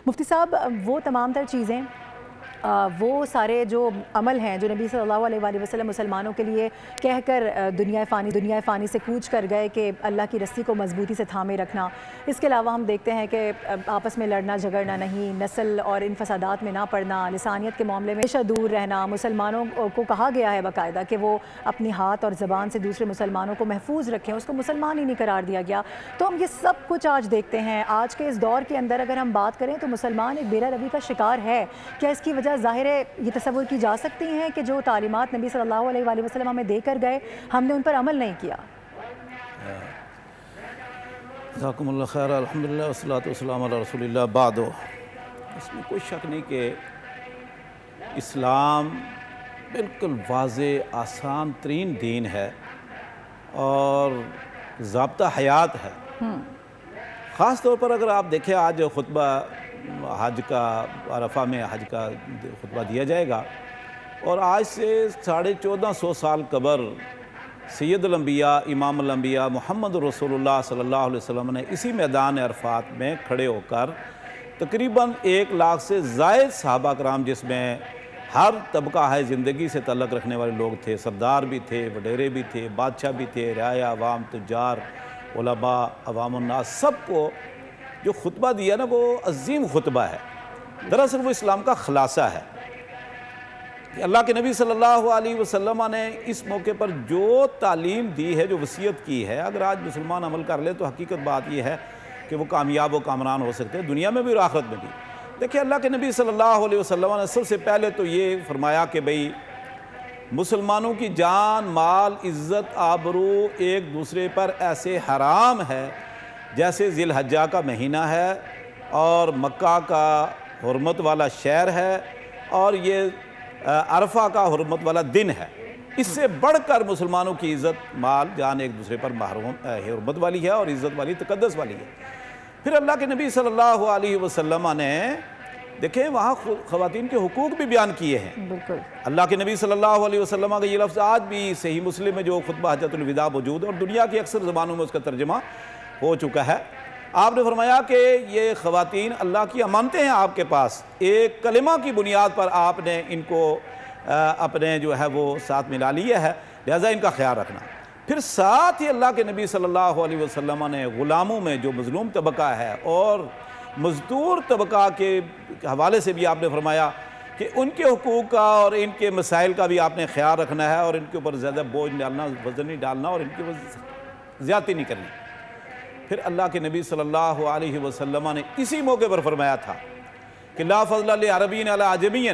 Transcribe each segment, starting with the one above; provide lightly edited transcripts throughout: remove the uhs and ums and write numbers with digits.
مفتی صاحب وہ تمام تر چیزیں وہ سارے جو عمل ہیں جو نبی صلی اللہ علیہ وآلہ وسلم مسلمانوں کے لیے کہہ کر دنیا فانی سے کوچ کر گئے کہ اللہ کی رسی کو مضبوطی سے تھامے رکھنا، اس کے علاوہ ہم دیکھتے ہیں کہ آپس میں لڑنا جھگڑنا نہیں، نسل اور ان فسادات میں نہ پڑنا، لسانیت کے معاملے میں ہمیشہ دور رہنا، مسلمانوں کو کہا گیا ہے باقاعدہ کہ وہ اپنی ہاتھ اور زبان سے دوسرے مسلمانوں کو محفوظ رکھیں، اس کو مسلمان ہی نہیں قرار دیا گیا۔ تو ہم یہ سب کچھ آج دیکھتے ہیں۔ آج کے اس دور کے اندر اگر ہم بات کریں تو مسلمان ایک بیرہ روی کا شکار ہے۔ کیا اس کی وجہ ظاہر ہے یہ تصور کی جا سکتی ہیں کہ جو تعلیمات نبی صلی اللہ علیہ وآلہ وسلم ہمیں دے کر گئے ہم نے ان پر عمل نہیں کیا؟ جزاکم اللہ خیر، الحمدللہ والصلاۃ والسلام علی رسول اللہ، بعد۔ اس میں کوئی شک نہیں کہ اسلام بالکل واضح آسان ترین دین ہے اور ضابطہ حیات ہے۔ خاص طور پر اگر آپ دیکھیں آج خطبہ حج کا، عرفہ میں حج کا خطبہ دیا جائے گا، اور آج سے 1450 سال قبل سید الانبیاء امام الانبیاء محمد رسول اللہ صلی اللہ علیہ وسلم نے اسی میدان عرفات میں کھڑے ہو کر تقریباً 1 لاکھ سے زائد صحابہ کرام، جس میں ہر طبقہ ہے زندگی سے تعلق رکھنے والے لوگ تھے، سردار بھی تھے، وڈیرے بھی تھے، بادشاہ بھی تھے، رعایا، عوام، تجار، علماء، عوام الناس، سب کو جو خطبہ دیا نا وہ عظیم خطبہ ہے۔ دراصل وہ اسلام کا خلاصہ ہے کہ اللہ کے نبی صلی اللہ علیہ وسلم نے اس موقع پر جو تعلیم دی ہے، جو وصیت کی ہے، اگر آج مسلمان عمل کر لے تو حقیقت بات یہ ہے کہ وہ کامیاب و کامران ہو سکتے ہیں، دنیا میں بھی اور آخرت میں بھی۔ دیکھیں اللہ کے نبی صلی اللہ علیہ وسلم نے سب سے پہلے تو یہ فرمایا کہ بھئی مسلمانوں کی جان، مال، عزت، آبرو ایک دوسرے پر ایسے حرام ہے جیسے ذی الحجہ کا مہینہ ہے اور مکہ کا حرمت والا شہر ہے اور یہ عرفہ کا حرمت والا دن ہے۔ اس سے بڑھ کر مسلمانوں کی عزت، مال، جان ایک دوسرے پر حرمت والی ہے اور عزت والی، تقدس والی ہے۔ پھر اللہ کے نبی صلی اللہ علیہ وسلم نے دیکھیں وہاں خواتین کے حقوق بھی بیان کیے ہیں۔ بالکل اللہ کے نبی صلی اللہ علیہ وسلم کا یہ لفظ آج بھی صحیح مسلم میں جو خطبہ حجۃ الوداع موجود ہے اور دنیا کی اکثر زبانوں میں اس کا ترجمہ ہو چکا ہے۔ آپ نے فرمایا کہ یہ خواتین اللہ کی امانتیں ہیں آپ کے پاس، ایک کلمہ کی بنیاد پر آپ نے ان کو اپنے جو ہے وہ ساتھ ملا لیا ہے، لہذا ان کا خیال رکھنا۔ پھر ساتھ ہی اللہ کے نبی صلی اللہ علیہ وسلم نے غلاموں میں جو مظلوم طبقہ ہے اور مزدور طبقہ کے حوالے سے بھی آپ نے فرمایا کہ ان کے حقوق کا اور ان کے مسائل کا بھی آپ نے خیال رکھنا ہے اور ان کے اوپر زیادہ بوجھ ڈالنا، وزن نہیں ڈالنا اور ان کی زیادتی نہیں کرنی۔ پھر اللہ کے نبی صلی اللہ علیہ وسلم نے اسی موقع پر فرمایا تھا کہ لا فضل لعربی علی عجمی،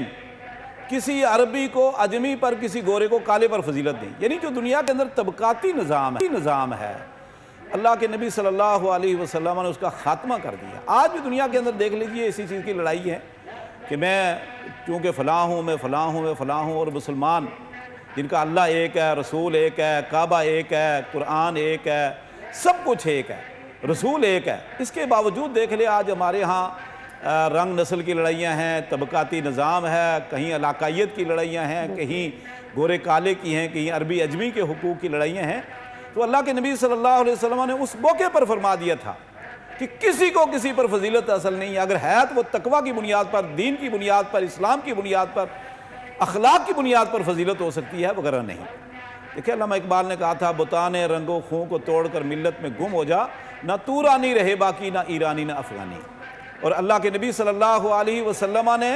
کسی عربی کو عجمی پر، کسی گورے کو کالے پر فضیلت نہیں۔ یعنی جو دنیا کے اندر طبقاتی نظام ہے، اللہ کے نبی صلی اللہ علیہ وسلم نے اس کا خاتمہ کر دیا۔ آج بھی دنیا کے اندر دیکھ لیجئے اسی چیز کی لڑائی ہے کہ میں چونکہ فلاں ہوں، میں فلاں ہوں، میں فلاں ہوں، اور مسلمان جن کا اللہ ایک ہے، رسول ایک ہے، کعبہ ایک ہے، قرآن ایک ہے، سب کچھ ایک ہے، رسول ایک ہے، اس کے باوجود دیکھ لے آج ہمارے ہاں رنگ نسل کی لڑائیاں ہیں، طبقاتی نظام ہے، کہیں علاقائیت کی لڑائیاں ہیں، کہیں گورے کالے کی ہیں، کہیں عربی عجمی کے حقوق کی لڑائیاں ہیں۔ تو اللہ کے نبی صلی اللہ علیہ وسلم نے اس موقع پر فرما دیا تھا کہ کسی کو کسی پر فضیلت حاصل نہیں ہے، اگر ہے تو وہ تقویٰ کی بنیاد پر، دین کی بنیاد پر، اسلام کی بنیاد پر، اخلاق کی بنیاد پر فضیلت ہو سکتی ہے، وغیرہ نہیں۔ دیکھیں علامہ اقبال نے کہا تھا بتانے رنگ و خوں کو توڑ کر ملت میں گم ہو جا، نہ تورانی رہے باقی، نہ ایرانی نہ افغانی۔ اور اللہ کے نبی صلی اللہ علیہ وسلم نے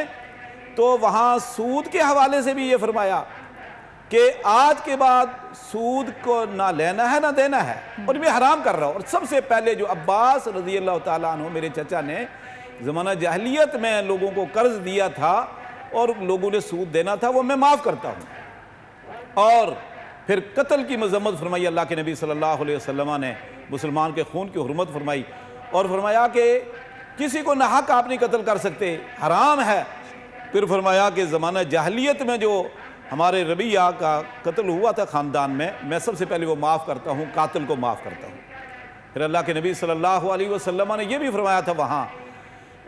تو وہاں سود کے حوالے سے بھی یہ فرمایا کہ آج کے بعد سود کو نہ لینا ہے نہ دینا ہے اور میں حرام کر رہا ہوں۔ اور سب سے پہلے جو عباس رضی اللہ تعالیٰ عنہ میرے چچا نے زمانہ جاہلیت میں لوگوں کو قرض دیا تھا اور لوگوں نے سود دینا تھا، وہ میں معاف کرتا ہوں۔ اور پھر قتل کی مذمت فرمائی اللہ کے نبی صلی اللہ علیہ وسلم نے، مسلمان کے خون کی حرمت فرمائی اور فرمایا کہ کسی کو ناحق آپ نہیں قتل کر سکتے، حرام ہے۔ پھر فرمایا کہ زمانہ جاہلیت میں جو ہمارے ربیہ کا قتل ہوا تھا خاندان میں سب سے پہلے وہ معاف کرتا ہوں، قاتل کو معاف کرتا ہوں۔ پھر اللہ کے نبی صلی اللہ علیہ وسلم نے یہ بھی فرمایا تھا وہاں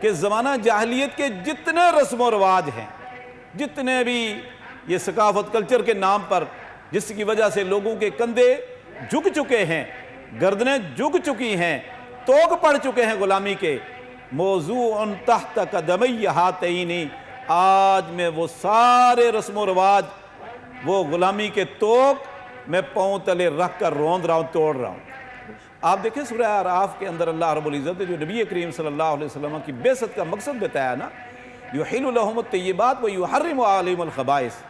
کہ زمانہ جاہلیت کے جتنے رسم و رواج ہیں، جتنے بھی یہ ثقافت کلچر کے نام پر جس کی وجہ سے لوگوں کے کندھے جھک چکے ہیں، گردنیں جھک چکی ہیں، توق پڑ چکے ہیں غلامی کے، موضوع تحت قدمی ہاتینی، آج میں وہ سارے رسم و رواج، وہ غلامی کے توق میں پاؤں تلے رکھ کر روند رہا ہوں، توڑ رہا ہوں۔ آپ دیکھیں سورہ اعراف کے اندر اللہ رب العزت نے جو نبی کریم صلی اللہ علیہ وسلم کی بعثت کا مقصد بتایا نا، یحل لہم الطیبات ویحرم علیہم الخبائث،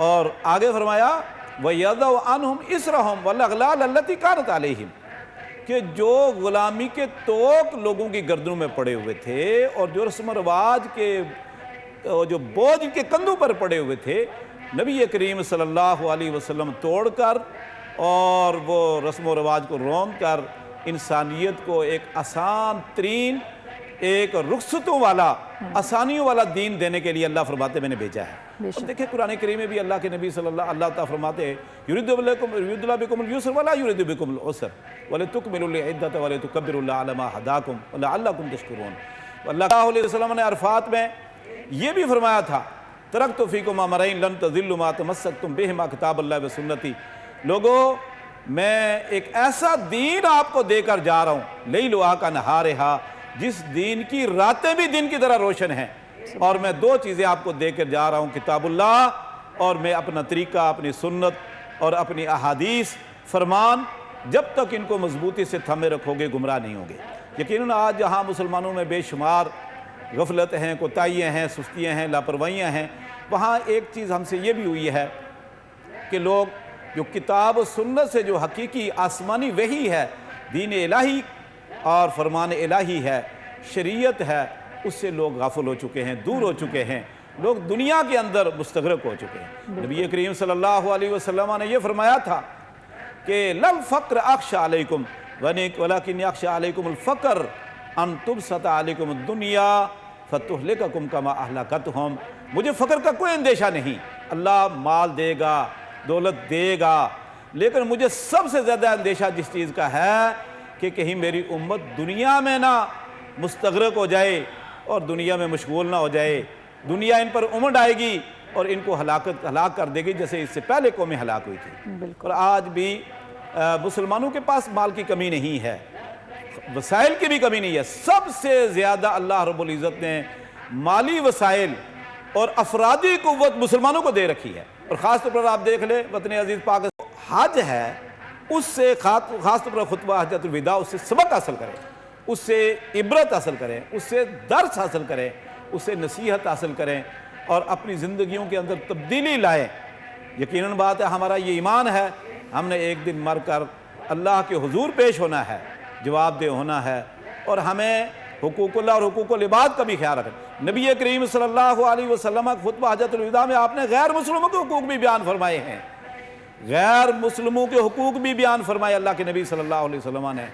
اور آگے فرمایا وَیَضَعُ عَنْهُمْ إِسْرَهُمْ وَالْأَغْلَالَ الَّتِي كَانَتْ عَلَيْهِمْ، کہ جو غلامی کے توق لوگوں کی گردنوں میں پڑے ہوئے تھے اور جو رسم و رواج کے جو بوجھ ان کے کندھوں پر پڑے ہوئے تھے، نبی کریم صلی اللہ علیہ وسلم توڑ کر اور وہ رسم و رواج کو روند کر انسانیت کو ایک آسان ترین، ایک رخصتوں والا، آسانیوں والا دین دینے کے لیے اللہ فرماتے میں نے بھیجا ہے۔ اور دیکھیں قرآن کریم میں بھی اللہ کے نبی صلی اللہ تعالیٰ فرماتے ہیں یرید اللہ بکم اليسر ولا یرید بکم العسر ولتکملوا العدۃ ولتکبروا اللہ علی ما ھداکم ولعلکم تشکرون۔ اللہ علیہ وسلم نے عرفات میں یہ بھی فرمایا تھا ترکت فیکم امرین لن تضلوا ما تمسکتم بہما کتاب اللہ و سنتی، لوگوں میں ایک ایسا دین آپ کو دے کر جا رہا ہوں لیلھا کنہارھا، جس دین کی راتیں بھی دن کی طرح روشن ہیں، اور میں دو چیزیں آپ کو دے کر جا رہا ہوں، کتاب اللہ، اور میں اپنا طریقہ، اپنی سنت اور اپنی احادیث فرمان، جب تک ان کو مضبوطی سے تھامے رکھو گے گمراہ نہیں ہوں گے۔ یقیناً آج جہاں مسلمانوں میں بے شمار غفلت ہیں، کوتاہیاں ہیں، سستیاں ہیں، لاپرواہیاں ہیں، وہاں ایک چیز ہم سے یہ بھی ہوئی ہے کہ لوگ جو کتاب و سنت سے جو حقیقی آسمانی وحی ہے، دین الہی اور فرمان الہی ہے، شریعت ہے، اس سے لوگ غافل ہو چکے ہیں، دور ہو چکے ہیں، لوگ دنیا کے اندر مستغرق ہو چکے ہیں۔ نبی کریم صلی اللہ علیہ وسلم نے یہ فرمایا تھا کہ لل فقر اخشى علیکم ولکن یخشى علیکم الفقر ان تبسط علیکم الدنیا فتہلککم کما اہلکتہم، مجھے فقر کا کوئی اندیشہ نہیں، اللہ مال دے گا، دولت دے گا، لیکن مجھے سب سے زیادہ اندیشہ جس چیز کا ہے کہ کہیں میری امت دنیا میں نہ مستغرق ہو جائے اور دنیا میں مشغول نہ ہو جائے، دنیا ان پر امڑ آئے گی اور ان کو ہلاک کر دے گی، جیسے اس سے پہلے قومیں ہلاک ہوئی تھی۔ اور آج بھی مسلمانوں کے پاس مال کی کمی نہیں ہے، وسائل کی بھی کمی نہیں ہے، سب سے زیادہ اللہ رب العزت نے مالی وسائل اور افرادی قوت مسلمانوں کو دے رکھی ہے۔ اور خاص طور پر آپ دیکھ لیں وطن عزیز پاکستان، حج ہے، اس سے خاص طور پر خطبہ حجۃ الوداع، اس سے سبق حاصل کریں، اس سے عبرت حاصل کریں، اس سے درس حاصل کریں، اس سے نصیحت حاصل کریں اور اپنی زندگیوں کے اندر تبدیلی لائیں۔ یقیناً بات ہے، ہمارا یہ ایمان ہے، ہم نے ایک دن مر کر اللہ کے حضور پیش ہونا ہے، جواب دہ ہونا ہے، اور ہمیں حقوق اللہ اور حقوق العباد کا بھی خیال رکھیں۔ نبی کریم صلی اللہ علیہ وسلم کا خطبہ حجۃ الوداع میں آپ نے غیر مسلموں کے حقوق بھی بیان فرمائے ہیں، غیر مسلموں کے حقوق بھی بیان فرمائے اللہ کے نبی صلی اللہ علیہ وسلم نے۔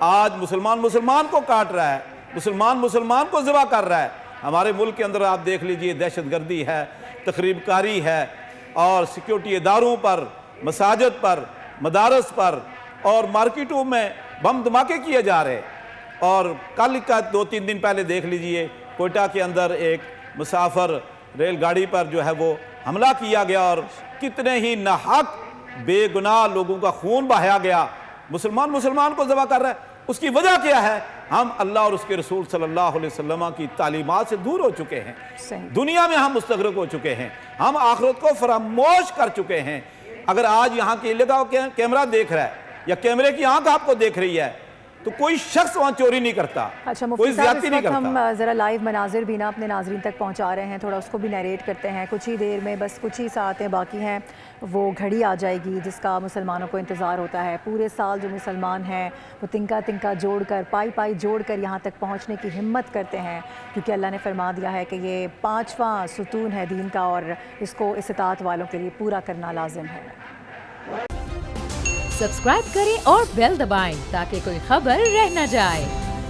آج مسلمان کو کاٹ رہا ہے، مسلمان کو ذبح کر رہا ہے۔ ہمارے ملک کے اندر آپ دیکھ لیجئے دہشت گردی ہے، تخریب کاری ہے، اور سیکیورٹی اداروں پر، مساجد پر، مدارس پر اور مارکیٹوں میں بم دھماکے کیے جا رہے۔ اور کل کا 2-3 دن پہلے دیکھ لیجئے کوئٹہ کے اندر ایک مسافر ریل گاڑی پر جو ہے وہ حملہ کیا گیا، اور کتنے ہی ناحق بے گناہ لوگوں کا خون بہایا گیا۔ مسلمان کو ذبح کر رہا ہے، اس کی وجہ کیا ہے؟ ہم اللہ اور اس کے رسول صلی اللہ علیہ وسلم کی تعلیمات سے دور ہو چکے ہیں، دنیا میں ہم مستغرق ہو چکے ہیں، ہم آخرت کو فراموش کر چکے ہیں۔ اگر آج یہاں کی لگا کیمرہ دیکھ رہا ہے یا کیمرے کی آنکھ آپ کو دیکھ رہی ہے تو کوئی شخص وہاں چوری نہیں کرتا، کوئی زیادتی نہیں کرتا۔ ہم ذرا لائیو مناظر بھی نا اپنے ناظرین تک پہنچا رہے ہیں، تھوڑا اس کو بھی نیریٹ کرتے ہیں۔ کچھ ہی دیر میں، بس کچھ ہی ساعتیں باقی ہیں، وہ گھڑی آ جائے گی جس کا مسلمانوں کو انتظار ہوتا ہے۔ پورے سال جو مسلمان ہیں وہ تنکا جوڑ کر، پائی جوڑ کر یہاں تک پہنچنے کی ہمت کرتے ہیں، کیونکہ اللہ نے فرما دیا ہے کہ یہ 5واں ستون ہے دین کا، اور اس کو استطاعت والوں کے لیے پورا کرنا لازم ہے۔ سبسکرائب کریں اور بیل دبائیں تاکہ کوئی خبر رہ نہ جائے۔